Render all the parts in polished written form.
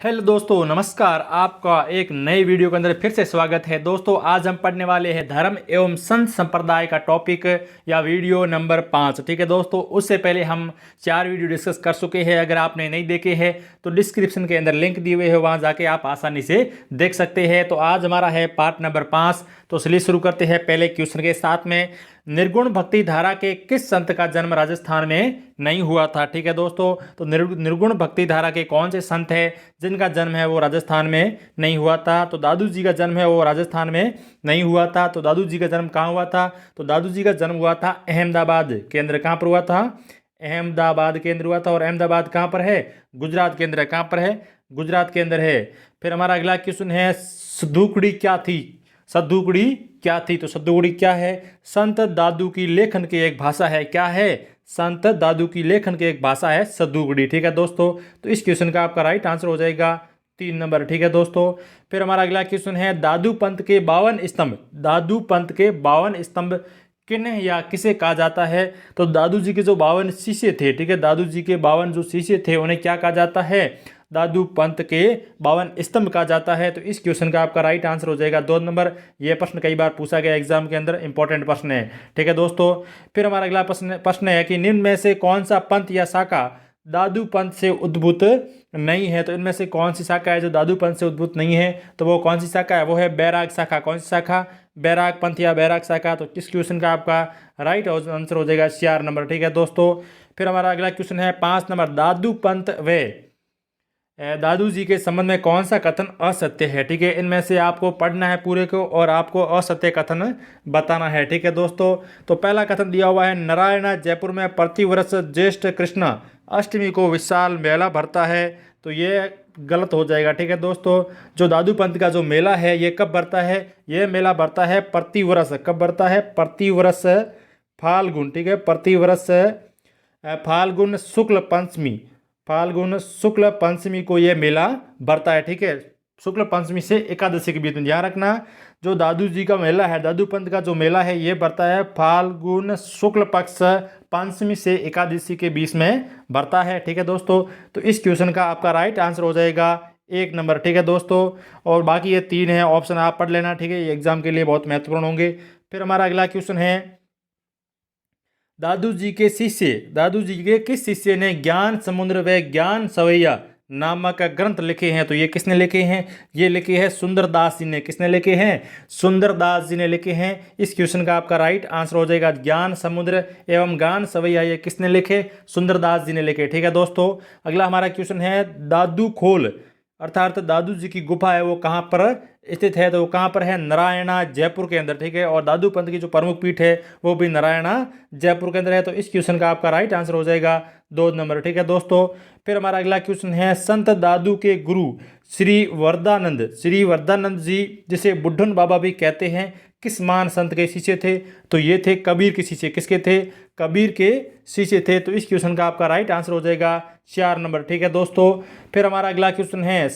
Hello दोस्तों, नमस्कार। आपका एक नए वीडियो के अंदर फिर से स्वागत है। दोस्तों, आज हम पढ़ने वाले हैं धर्म एवं संत संप्रदाय का टॉपिक या वीडियो नंबर 5। ठीक है दोस्तों, उससे पहले हम 4 वीडियो डिस्कस कर चुके हैं। अगर आपने नहीं देखे हैं तो डिस्क्रिप्शन के अंदर लिंक दिए हुए हैं, वहां जाके आप आसानी से देख सकते हैं। तो आज हमारा है पार्ट नंबर 5। तो चलिए शुरू करते हैं पहले क्वेश्चन के साथ में। निर्गुण भक्ति धारा के किस संत का जन्म राजस्थान में नहीं हुआ था? ठीक है दोस्तों, तो निर्गुण भक्ति धारा के कौन से संत हैं जिनका जन्म है वो राजस्थान में नहीं हुआ था? तो दादू जी का जन्म है वो राजस्थान में नहीं हुआ था। तो दादू जी का जन्म कहाँ हुआ था? तो दादू जी का जन्म हुआ था अहमदाबाद। केंद्र कहाँ पर हुआ था? अहमदाबाद केंद्र हुआ था। और अहमदाबाद कहाँ पर है? गुजरात केंद्र है। कहाँ पर है? गुजरात के अंदर है। फिर हमारा अगला क्वेश्चन है, सद्दुकुड़ी क्या थी? सद्दुकुड़ी क्या थी? तो सद्दुकुड़ी क्या है? संत दादू की लेखन की एक भाषा है। क्या है? संत दादू की लेखन की एक भाषा है सद्दुकुड़ी। ठीक है दोस्तों, तो इस क्वेश्चन का आपका राइट आंसर हो जाएगा 3 नंबर। ठीक है दोस्तों, फिर हमारा अगला क्वेश्चन है, दादू पंथ के 52 स्तंभ। दादू पंथ के 52 स्तंभ किन या किसे कहा जाता है? तो दादू जी के जो 52 शिष्य थे, ठीक है, दादू जी के 52 जो शिष्य थे उन्हें क्या कहा जाता है? दादू पंथ के 52 स्तंभ कहा जाता है। तो इस क्वेश्चन का आपका राइट आंसर हो जाएगा 2 नंबर। यह प्रश्न कई बार पूछा गया एग्जाम के अंदर, इंपॉर्टेंट प्रश्न है। ठीक है दोस्तों, फिर हमारा अगला प्रश्न है कि निम्न में से कौन सा पंथ या शाखा दादू पंथ से उद्भूत नहीं है? तो इनमें से कौन सी शाखा है जो दादू पंथ से उद्भूत नहीं है? तो वो कौन सी शाखा है? वो है बैराग शाखा। कौन सी शाखा? बैराग पंथ या बैराग शाखा। तो इस क्वेश्चन का आपका राइट आंसर हो जाएगा 4 नंबर। ठीक है दोस्तों, फिर हमारा अगला क्वेश्चन है 5 नंबर, दादू पंथ व दादू जी के संबंध में कौन सा कथन असत्य है? ठीक है, इनमें से आपको पढ़ना है पूरे को और आपको असत्य कथन बताना है। ठीक है दोस्तों, तो पहला कथन दिया हुआ है, नारायण जयपुर में प्रतिवर्ष ज्येष्ठ कृष्ण अष्टमी को विशाल मेला भरता है। तो ये गलत हो जाएगा। ठीक है दोस्तों, जो दादू पंथ का जो मेला है ये कब भरता है? ये मेला भरता है प्रतिवर्ष। कब भरता है? प्रतिवर्ष फाल्गुन। ठीक है, प्रतिवर्ष फाल्गुन शुक्ल पंचमी, फाल्गुन शुक्ल पंचमी को यह मेला भरता है। ठीक है, शुक्ल पंचमी से एकादशी के बीच में। ध्यान रखना, जो दादू जी का मेला है, दादू पंथ का जो मेला है ये भरता है फाल्गुन शुक्ल पक्ष पंचमी से एकादशी के बीच में भरता है। ठीक है दोस्तों, तो इस क्वेश्चन का आपका राइट आंसर हो जाएगा 1 नंबर। ठीक है दोस्तों, और बाकी ये 3 है ऑप्शन, आप पढ़ लेना। ठीक है, ये एग्जाम के लिए बहुत महत्वपूर्ण होंगे। फिर हमारा अगला क्वेश्चन है, दादू जी के शिष्य, दादू जी के किस शिष्य ने ज्ञान समुद्र व ज्ञान सवैया नामक ग्रंथ लिखे हैं? तो ये किसने लिखे हैं? ये लिखे हैं सुंदरदास जी ने। किसने लिखे हैं? सुंदरदास जी ने लिखे हैं। इस क्वेश्चन का आपका राइट आंसर हो जाएगा ज्ञान समुद्र एवं ज्ञान सवैया, ये किसने लिखे? सुंदरदास जी ने लिखे। ठीक है दोस्तों, अगला हमारा क्वेश्चन है, दादू खोल अर्थात दादू जी की गुफा है वो कहाँ पर स्थित है? तो वो कहाँ पर है? नारायणा जयपुर के अंदर। ठीक है, और दादू पंथ की जो प्रमुख पीठ है वो भी नारायणा जयपुर के अंदर है। तो इस क्वेश्चन का आपका राइट आंसर हो जाएगा 2 नंबर। ठीक है दोस्तों, फिर हमारा अगला क्वेश्चन है, संत दादू के गुरु श्री वरदानंद जी, जिसे बुढ़न बाबा भी कहते हैं, किस महान संत के शिष्य थे? तो ये थे कबीर के शिष्य। किसके थे? कबीर के शिष्य थे। तो इस क्वेश्चन का आपका राइट आंसर हो जाएगा 4 नंबर। ठीक है दोस्तों, फिर हमारा अगला क्वेश्चन है,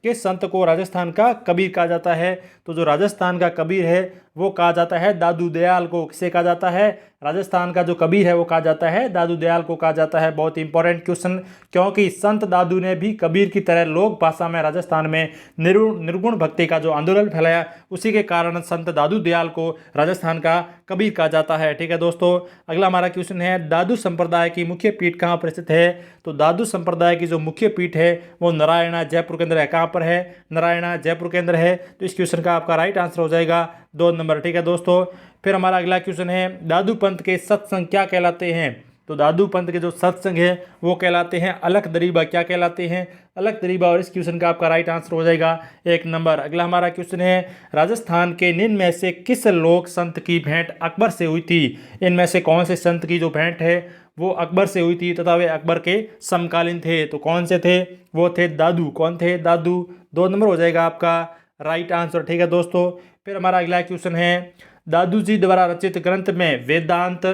किस संत को राजस्थान का कबीर कहा जाता है? तो जो राजस्थान का कबीर है वो कहा जाता है दादू दयाल को। किसे कहा जाता है? राजस्थान का जो कबीर है वो कहा जाता है दादू दयाल को कहा जाता है। बहुत इंपॉर्टेंट क्वेश्चन, क्योंकि संत दादू ने भी कबीर की तरह लोक भाषा में राजस्थान में निर्गुण भक्ति का जो आंदोलन फैलाया, उसी के कारण संत दादू दयाल को राजस्थान का कबीर कहा जाता है। ठीक है दोस्तों, अगला हमारा क्वेश्चन है, दादू संप्रदाय की मुख्य पीठ कहाँ पर स्थित है? तो दादू संप्रदाय की जो मुख्य पीठ है वो नारायणा जयपुर के अंदर है। कहाँ पर है? नारायणा जयपुर के अंदर है। तो इस क्वेश्चन का आपका राइट आंसर हो जाएगा 2 नंबर। ठीक है दोस्तों, फिर हमारा अगला क्वेश्चन है, दादू पंथ के सत्संग क्या कहलाते हैं? तो दादू पंथ के जो सत्संग है वो कहलाते हैं अलख दरीबा। क्या कहलाते हैं? अलख दरीबा। और इस क्वेश्चन का आपका राइट आंसर हो जाएगा 1 नंबर। अगला हमारा क्वेश्चन है, राजस्थान के निम्न में से किस लोक संत की भेंट अकबर से हुई थी? इनमें से कौन से संत की जो भेंट है वो अकबर से हुई थी तथा वे अकबर के समकालीन थे? तो कौन से थे? वो थे दादू। कौन थे? दादू। 2 नंबर हो जाएगा आपका राइट आंसर। ठीक है दोस्तों, फिर हमारा अगला क्वेश्चन है, दादू जी द्वारा रचित ग्रंथ में वेदांत,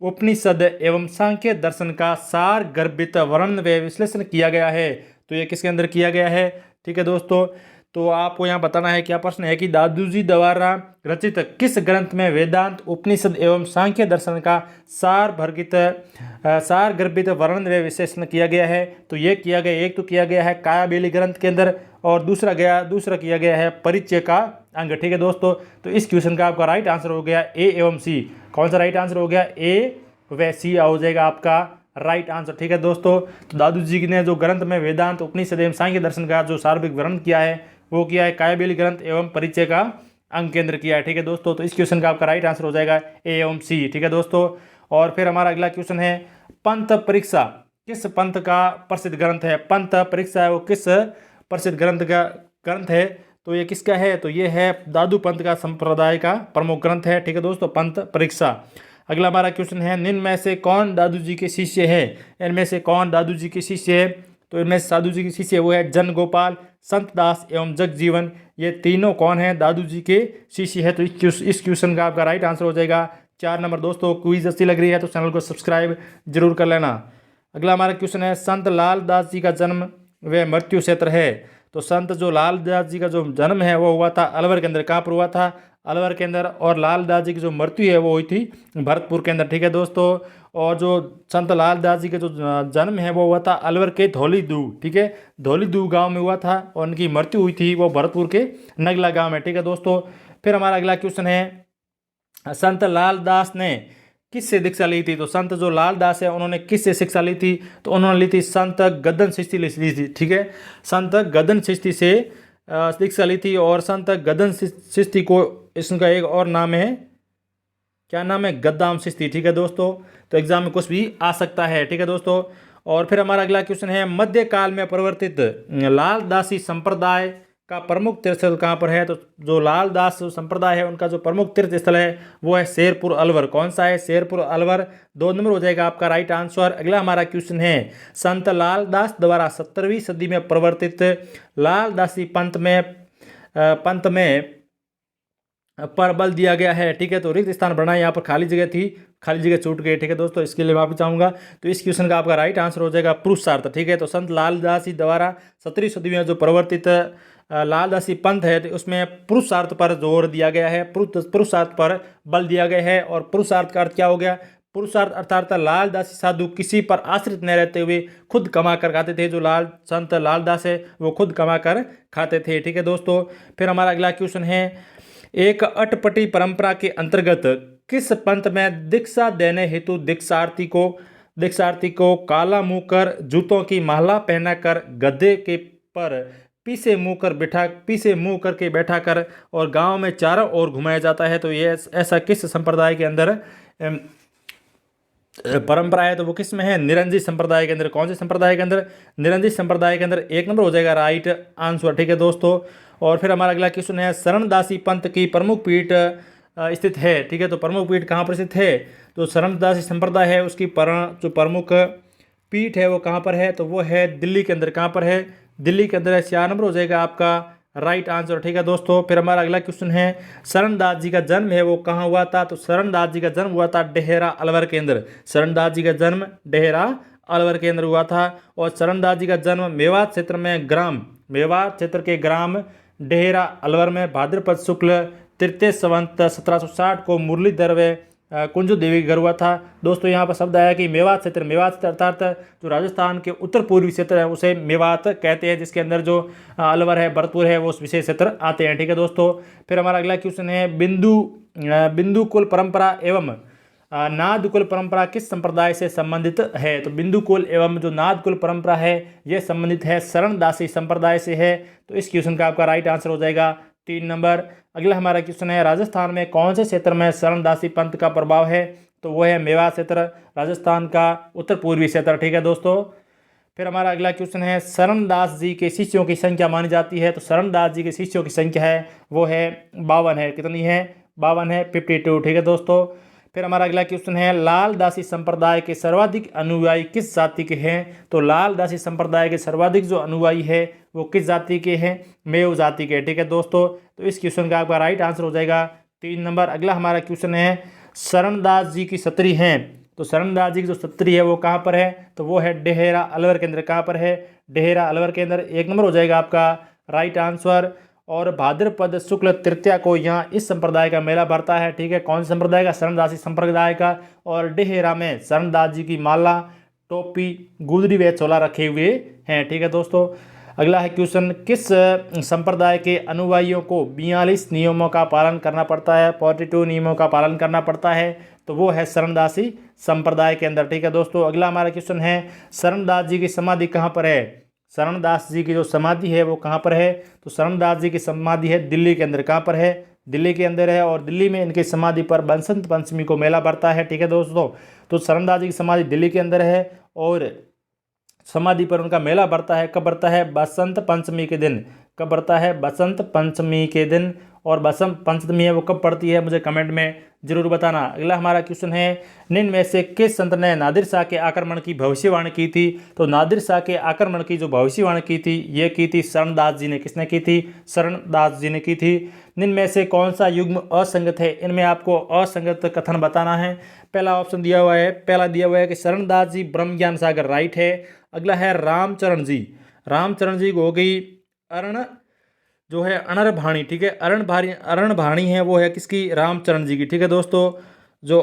उपनिषद एवं सांख्य दर्शन का सार गर्भित वर्णन व विश्लेषण किया गया है। तो ये किसके अंदर किया गया है? ठीक है दोस्तों, तो आपको यहाँ बताना है क्या प्रश्न है कि दादूजी द्वारा रचित किस ग्रंथ में वेदांत उपनिषद एवं सांख्य दर्शन का सार गर्भित वर्णन व विश्लेषण किया गया है। तो ये किया गया, एक तो किया गया है कायाबेली ग्रंथ के अंदर और दूसरा किया गया है परिचय का अंग। ठीक है दोस्तों, तो इस क्वेश्चन का आपका राइट आंसर हो गया ए एवं सी। कौन सा राइट आंसर हो गया? ए व सी हो जाएगा आपका राइट आंसर। ठीक है दोस्तों, तो दादू जी ने जो ग्रंथ में वेदांत उपनिषद एवं सांख्य दर्शन का जो सार्वभौमिक वर्णन किया है वो किया है कायाबेली ग्रंथ एवं परिचय का अंग केंद्र किया है। ठीक है दोस्तों, तो इस क्वेश्चन का आपका राइट आंसर हो जाएगा ए एवं सी। ठीक है दोस्तों, और फिर हमारा अगला क्वेश्चन है पंथ परीक्षा किस पंथ का प्रसिद्ध ग्रंथ है? पंथ परीक्षा है वो किस प्रसिद्ध ग्रंथ है? तो ये किसका है? तो ये है दादू पंथ का संप्रदाय का प्रमुख ग्रंथ है। ठीक है दोस्तों, पंथ परीक्षा। अगला हमारा क्वेश्चन है निम्न में से कौन दादू जी के शिष्य है? इनमें से कौन दादू जी के शिष्य है? तो इनमें से दादू जी के शिष्य वो है जन गोपाल, संत दास एवं जगजीवन। ये तीनों कौन है? दादू जी के शिष्य है। तो इस क्वेश्चन का आपका राइट आंसर हो जाएगा 4 नंबर। दोस्तों क्विज अच्छी लग रही है तो चैनल को सब्सक्राइब जरूर कर लेना। अगला हमारा क्वेश्चन है संत लाल दास जी का जन्म व मृत्यु क्षेत्र है। तो संत जो लाल दास जी का जो जन्म है वो हुआ था अलवर के अंदर। कहाँ पर हुआ था? अलवर के अंदर। और लाल दास जी की जो मृत्यु है वो हुई थी भरतपुर के अंदर। ठीक है दोस्तों, और जो संत लाल दास जी का जो जन्म है वो हुआ था अलवर के धौलीदू। ठीक है, धौलीदू गांव में हुआ था और उनकी मृत्यु हुई थी वो भरतपुर के नगला गांव में। ठीक है दोस्तों, फिर हमारा अगला क्वेश्चन है संत लाल दास ने किससे दीक्षा ली थी? तो संत जो लाल दास है उन्होंने किससे शिक्षा ली थी? तो उन्होंने ली थी संत गदन चिश्ती ली थी। ठीक है, संत गदन चिश्ती से दीक्षा ली थी। और संत गदन चिश्ती को इसका एक और नाम है, क्या नाम है? गद्दाम चिश्ती। ठीक है दोस्तों, तो एग्जाम में कुछ भी आ सकता है। ठीक है दोस्तों, और फिर हमारा अगला क्वेश्चन है मध्यकाल में परिवर्तित लाल दासी संप्रदाय का प्रमुख तीर्थ स्थल कहाँ पर है? तो जो लाल दास संप्रदाय है उनका जो प्रमुख तीर्थ स्थल है वो है शेरपुर अलवर। कौन सा है? शेरपुर अलवर। 2 नंबर हो जाएगा आपका राइट आंसर। अगला हमारा क्वेश्चन है संत लाल दास द्वारा 17वीं सदी में प्रवर्तित लाल दासी पंथ में पर बल दिया गया है। ठीक है, तो रिक्त स्थान बढ़ना, यहाँ पर खाली जगह थी, खाली जगह छूट गई। ठीक है दोस्तों, इसके लिए माफी चाहूँगा। तो इस क्वेश्चन का आपका राइट आंसर हो जाएगा पुरुषार्थ। ठीक है, तो संत लालदासी द्वारा 17वीं सदी में जो प्रवर्तित लालदासी पंथ है तो उसमें पुरुषार्थ पर जोर दिया गया है, पुरुषार्थ पर बल दिया गया है। और पुरुषार्थ का अर्थ क्या हो गया? पुरुषार्थ अर्थात लालदासी साधु किसी पर आश्रित न रहते हुए खुद कमा कर खाते थे। जो संत लालदास है वो खुद कमा कर खाते थे। ठीक है दोस्तों, फिर हमारा अगला क्वेश्चन है एक अटपटी परंपरा के अंतर्गत किस पंथ में दीक्षा देने हेतु दीक्षार्थी को काला मुंह कर जूतों की माला पहनाकर गधे के पर पीछे मुंह करके बैठा कर और गांव में चारों ओर घुमाया जाता है? तो ये ऐसा किस संप्रदाय के अंदर परंपरा है? तो वो किस में है? निरंजी संप्रदाय के अंदर। कौन से संप्रदाय के अंदर? निरंजी संप्रदाय के अंदर। 1 नंबर हो जाएगा राइट आंसर। ठीक है दोस्तों, और फिर हमारा अगला क्वेश्चन है शरणदासी पंथ की प्रमुख पीठ स्थित है। ठीक है, तो प्रमुख पीठ कहाँ पर स्थित है? तो शरणदासी संप्रदाय है उसकी जो प्रमुख पीठ है वो कहाँ पर है? तो वो है दिल्ली के अंदर। कहाँ पर है? दिल्ली के अंदर है। 4 नंबर हो जाएगा आपका राइट आंसर। ठीक है दोस्तों, फिर हमारा अगला क्वेश्चन है शरणदास जी का जन्म है वो कहाँ हुआ था? तो शरणदास जी का जन्म हुआ था डेहरा अलवर के अंदर। शरणदास जी का जन्म डेहरा अलवर के अंदर हुआ था। और शरणदास जी का जन्म मेवात क्षेत्र के ग्राम डेहरा अलवर में भाद्रपद शुक्ल तृतीय संवत 1760 को मुरलीधर व कुंजू देवी का घर हुआ था। दोस्तों यहाँ पर शब्द आया कि मेवात क्षेत्र अर्थात जो राजस्थान के उत्तर पूर्वी क्षेत्र है उसे मेवात कहते हैं, जिसके अंदर जो अलवर है, भरतपुर है, वो उस विशेष क्षेत्र आते हैं। ठीक है दोस्तों, फिर हमारा अगला क्वेश्चन है बिंदु कुल परंपरा एवं नाद कुल परंपरा किस संप्रदाय से संबंधित है? तो बिंदु कुल एवं जो नाद कुल परंपरा है ये संबंधित है शरणदासी संप्रदाय से है। तो इस क्वेश्चन का आपका राइट आंसर हो जाएगा 3 नंबर। अगला हमारा क्वेश्चन है राजस्थान में कौन से क्षेत्र में शरणदासी पंथ का प्रभाव है? तो वो है मेवात क्षेत्र, राजस्थान का उत्तर पूर्वी क्षेत्र। ठीक है दोस्तों, फिर हमारा अगला क्वेश्चन है शरणदास जी के शिष्यों की संख्या मानी जाती है। तो शरणदास जी के शिष्यों की संख्या है वो है 52 है। कितनी है? 52 है, 52। ठीक है दोस्तों, फिर हमारा अगला क्वेश्चन है लालदासी संप्रदाय के सर्वाधिक अनुयायी किस जाति के हैं? तो लालदासी संप्रदाय के सर्वाधिक जो अनुयायी है वो किस जाति के हैं? मेव जाति के। ठीक है दोस्तों, तो इस क्वेश्चन का आपका राइट आंसर हो जाएगा 3 नंबर। अगला हमारा क्वेश्चन है शरणदास जी की सत्री हैं। तो शरणदास जी की जो सत्री है वो कहाँ पर है? तो वो है डेहरा अलवर के अंदर। कहाँ पर है? डेहरा अलवर के अंदर। 1 नंबर हो जाएगा आपका राइट आंसर। और भाद्रपद शुक्ल तृतीया को यहाँ इस संप्रदाय का मेला भरता है, ठीक है। कौन सा संप्रदाय का? शरणदासी संप्रदाय का। और डेहरा में शरणदास जी की माला, टोपी, गुदरी व चोला रखे हुए हैं, ठीक है दोस्तों। अगला है क्वेश्चन, किस संप्रदाय के अनुयायियों को 42 नियमों का पालन करना पड़ता है? 42 नियमों का पालन करना पड़ता है, तो वो है शरणदासी संप्रदाय के अंदर, ठीक है दोस्तों। अगला हमारा क्वेश्चन है, शरणदास जी की समाधि कहाँ पर है? शरणदास जी की जो समाधि है वो कहाँ पर है? तो शरणदास जी की समाधि है दिल्ली के अंदर। कहाँ पर है? दिल्ली के अंदर है। और दिल्ली में इनकी समाधि पर बसंत पंचमी को मेला भरता है, ठीक है दोस्तों। तो शरणदास जी की समाधि दिल्ली के अंदर है और समाधि पर उनका मेला भरता है। कब भरता है? बसंत पंचमी के दिन। कब भरता है? बसंत पंचमी के दिन। और बसंत पंचमी है वो कब पड़ती है, मुझे कमेंट में जरूर बताना। अगला हमारा क्वेश्चन है, निम्न में से किस संत ने नादिर शाह के आक्रमण की भविष्यवाणी की थी? तो नादिर शाह के आक्रमण की जो भविष्यवाणी की थी ये की थी शरणदास जी ने। किसने की थी? शरणदास जी ने की थी। निम्न में से कौन सा युग्म असंगत है? इनमें आपको असंगत कथन बताना है। पहला ऑप्शन दिया हुआ है, पहला दिया हुआ है कि शरणदास जी ब्रह्म ज्ञान सागर, राइट है। अगला है रामचरण जी, रामचरण जी को हो गई अरण जो है अणरभाणी, ठीक है। अरणभाणी है वो है किसकी? रामचरण जी की, ठीक है दोस्तों। जो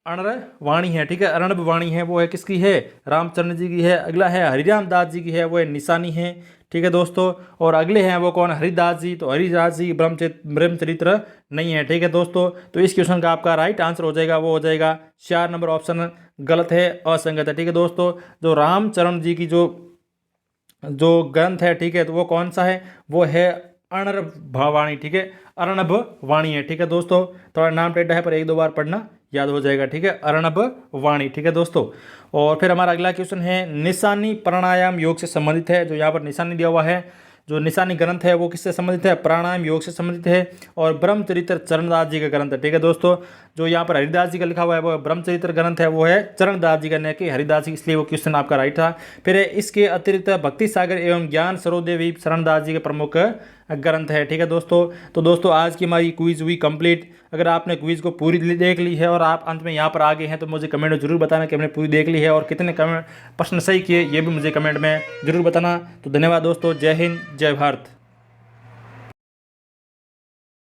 अणरवाणी है, ठीक है, अरणवाणी है वो है किसकी है? रामचरण जी की है। अगला है हरिराम दास जी की है, वो है निशानी है, ठीक है दोस्तों। और अगले हैं वो कौन? हरिदास जी। तो हरिदास जी ब्रह्मचरित्र नहीं है, ठीक है दोस्तों। तो इस क्वेश्चन का आपका राइट आंसर हो जाएगा, वो हो जाएगा 4 नंबर ऑप्शन गलत है, असंगत है, ठीक है दोस्तों। जो रामचरण जी की जो ग्रंथ है, ठीक है, तो वो कौन सा है? वो है अणरभवाणी, ठीक है, अर्णभ वाणी है, ठीक है दोस्तों। थोड़ा नाम टेढ़ा है पर 1-2 बार पढ़ना याद हो जाएगा, ठीक है, अर्णभ वाणी, ठीक है दोस्तों। और फिर हमारा अगला क्वेश्चन है, निशानी प्राणायाम योग से संबंधित है। जो यहाँ पर निशानी दिया हुआ है, जो निशानी ग्रंथ है वो किससे संबंधित है? प्राणायाम योग से संबंधित है। और ब्रह्मचरित्र चरणदास जी का ग्रंथ है, ठीक है दोस्तों। जो यहाँ पर हरिदास जी का लिखा हुआ है वो ब्रह्मचरित्र ग्रंथ है, वो है चरणदास जी का, न कि हरिदास जी, इसलिए वो क्वेश्चन आपका राइट था। फिर इसके अतिरिक्त भक्ति सागर एवं ज्ञान सरोदय भी शरणदास जी के प्रमुख ग्रंथ है, ठीक है दोस्तों। तो दोस्तों आज की हमारी क्विज हुई कंप्लीट। अगर आपने क्विज को पूरी देख ली है और आप अंत में यहाँ पर आ गए हैं तो मुझे कमेंट में जरूर बताना कि हमने पूरी देख ली है और कितने कमेंट प्रश्न सही किए ये भी मुझे कमेंट में जरूर बताना। तो धन्यवाद दोस्तों, जय हिंद, जय भारत।